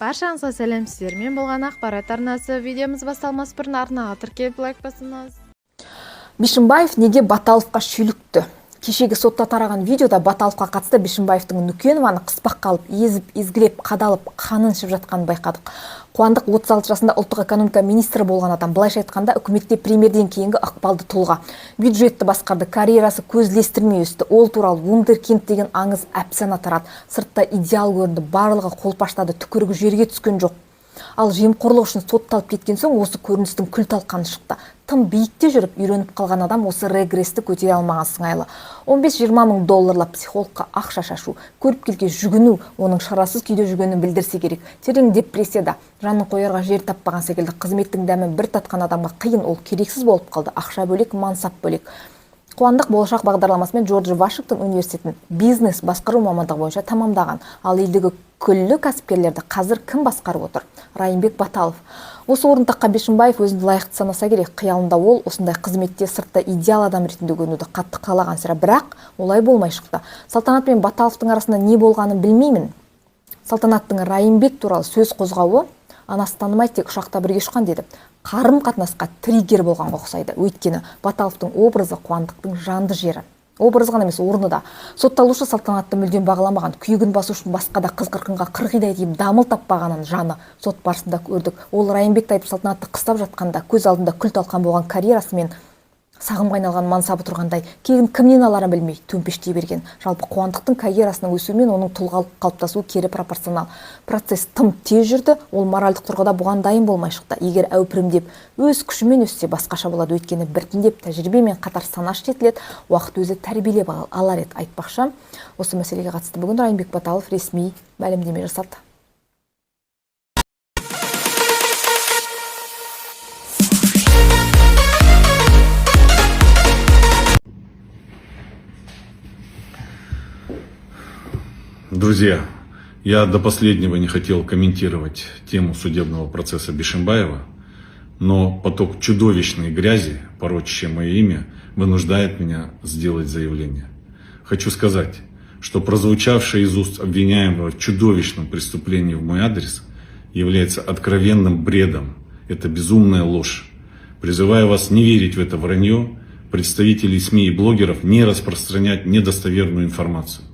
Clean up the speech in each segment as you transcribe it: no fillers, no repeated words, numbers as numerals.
Баршаңызға сәлем, сіздермен болған ақпарат арнасы. Видеомыз басталмас бұрын арнаға тіркеліп лайк басыңыз. Бишімбаев неге Баталовқа шүйлікті? Кешегі сотта тараған видеода Баталовқа қатысты Бишімбаевтың Нүкенованы қыспаққа алып, езіп, езгілеп, қадалып, қанын ішіп жатқанын байқадық. Қуандық 36 жасында ұлттық экономика министрі болған адам. Былайша айтқанда, үкіметте премьерден кейінгі ықпалды тұлға. Бюджетті басқарды, карьерасы көзілестірмей өсті. Ол туралы вундеркинд деген аңыз әпсана тарады. Сыртта идеал көрінді, барлығы қолпаштады, түкірігі жерге түскен жоқ. Ал жемқорлық үшін сотталып кеткен соң осы көріністің күл талқаны шықты. Тым биікте жүріп, үйреніп қалған адам осы регресті көтере алмаған сыңайлы. 15-20 мың долларлап психологқа ақша шашу, көріп келге жүгіну, оның шарасыз күйде жүргенін білдірсе керек. Терең депрессияда, жанын қоярға жер таппаған секілді қызметтің дәмін бір татқан адамға қиын, ол керексіз болып қалды. Ақша бөлек, мансап бөлек. Қуандық болашақ бағдарламасымен Джордж Вашингтон университетін бизнес басқару мамандығы бойынша тамамдаған. Ал елдегі күллі кәсіпкерлерді қазір кім басқарып отыр? Райымбек Баталов. Осы орындыққа Бишімбаев өзін лайықты санаса керек. Қиялында ол осындай қызметте сыртта идеал адам ретінде көрінуді қатты қалаған сірә, бірақ олай болмай шықты. Салтанат пен Баталовтың арасында не болғанын білмеймін. Салтанаттың Райымбек туралы сөз қозғауы анасы танымайды, тек ұшақта бірге ұшқан деді. Қарым қатынасқа триггер болған ұқсайды. Өйткені Баталовтың образы Қуандықтың жанды жері. Образы ғана емес, орны да. Сотталушы Салтанатты мүлдем бағаламаған, күйігін басу үшін басқа да қыз-қырқынға қырғидай дейіп дамыл таппағанын жаны сот барысында көрдік. Ол Райымбекті айтып Салтанатты қыстап жатқанда көз алдында күл талқан болған карьерасымен сағымға айналған мансабы тұрғандай, кейін кімнен аларын білмей төмпештей берген. Жалпы Қуандықтың карьерасының өсуімен оның тұлғалық қалыптасуы кері пропорционал. Процесс тым тез жүрді, ол моральдық тұрғыда бұған дайын болмай шықты. Егер әупірімдеп, өз күшімен өссе басқаша болады, өйткені біртіндеп тәжірибемен қатар санаш жетіледі, уақыт өзі тәрбиелеп алар еді айтпақшы. Осы мәселеге қатысты бүгін Райымбек Баталов ресми мәлімдеме жасады. Друзья, я до последнего не хотел комментировать тему судебного процесса Бишімбаева, но поток чудовищной грязи, порочащий мое имя, вынуждает меня сделать заявление. Хочу сказать, что прозвучавшее из уст обвиняемого в чудовищном преступлении в мой адрес является откровенным бредом. Это безумная ложь. Призываю вас не верить в это вранье, представителей СМИ и блогеров не распространять недостоверную информацию.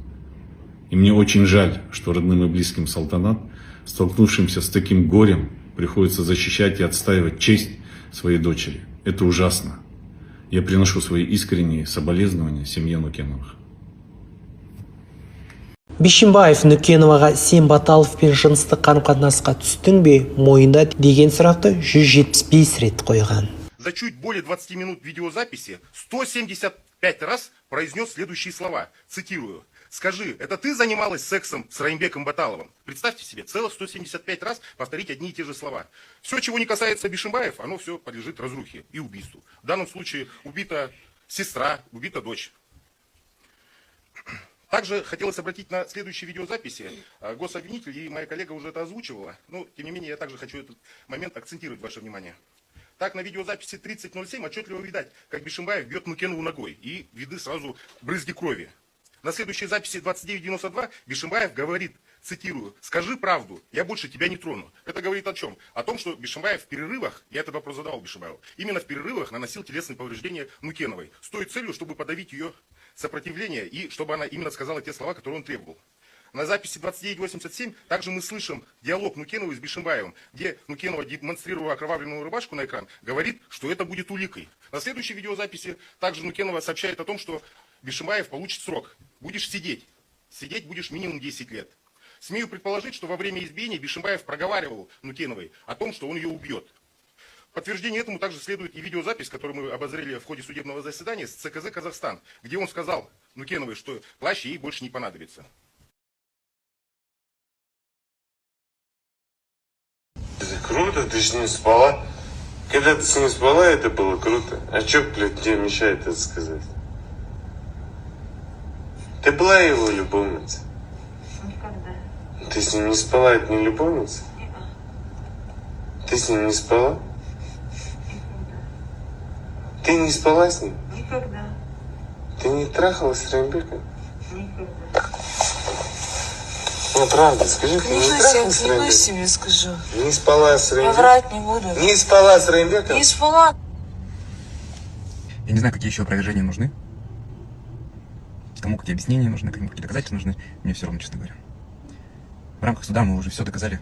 И мне очень жаль, что родным и близким Салтанат, столкнувшимся с таким горем, приходится защищать и отстаивать честь своей дочери. Это ужасно. Я приношу свои искренние соболезнования семье Нүкеновых. Бишімбаев Нүкеноваға сен Баталовпен жыныстық қарым-қатынасқа түстің бе, мойында деген сұрақты 175 рет қойған. За чуть более 20 минут видеозаписи 175 раз произнес следующие слова. Цитирую. «Скажи, это ты занималась сексом с Райымбеком Баталовым?» Представьте себе, целых 175 раз повторить одни и те же слова. Все, чего не касается Бишімбаев, оно все подлежит разрухе и убийству. В данном случае убита сестра, убита дочь. Также хотелось обратить на следующие видеозаписи. Гособвинитель и моя коллега уже это озвучивала. Но, тем не менее, я также хочу этот момент акцентировать ваше внимание. Так, на видеозаписи 30:07 отчетливо видать, как Бишімбаев бьет Нүкенову ногой. И видны сразу брызги крови. На следующей записи 29:92 Бишімбаев говорит, цитирую, «Скажи правду, я больше тебя не трону». Это говорит о чем? О том, что Бишімбаев в перерывах, я этот вопрос задавал Бишімбаеву, именно в перерывах наносил телесные повреждения Нүкеновой с той целью, чтобы подавить ее сопротивление и чтобы она именно сказала те слова, которые он требовал. На записи 29:87 также мы слышим диалог Нүкеновой с Бишімбаевым, где Нүкенова, демонстрируя окровавленную рубашку на экран, говорит, что это будет уликой. На следующей видеозаписи также Нүкенова сообщает о том, что Бишімбаев получит срок. Будешь сидеть. Сидеть будешь минимум 10 лет. Смею предположить, что во время избиения Бишімбаев проговаривал Нүкеновой о том, что он ее убьет. Подтверждение этому также следует и видеозапись, которую мы обозрели в ходе судебного заседания с ЦКЗ «Казахстан», где он сказал Нүкеновой, что плащ ей больше не понадобится. Это круто, ты же не спала. Когда ты с ним спала, это было круто. А что, блядь, тебе мешает это сказать? Ты была его любовницей? Никогда. Ты с ним не спала, это не любовница? Нет. Ты с ним не спала? Никогда. Ты не спала с ним? Никогда. Ты не трахалась с Райымбеком? Никогда. Ну, правда, скажи, ты не трахалась с Райымбеком? себе скажу. Не спала с Я Райымбеком? врать не буду. Не спала с Райымбеком? Не спала. Я не знаю, какие еще опровержения нужны. Кому какие объяснения нужны, кому какие доказательства нужны. Мне все равно, честно говоря. В рамках суда мы уже все доказали.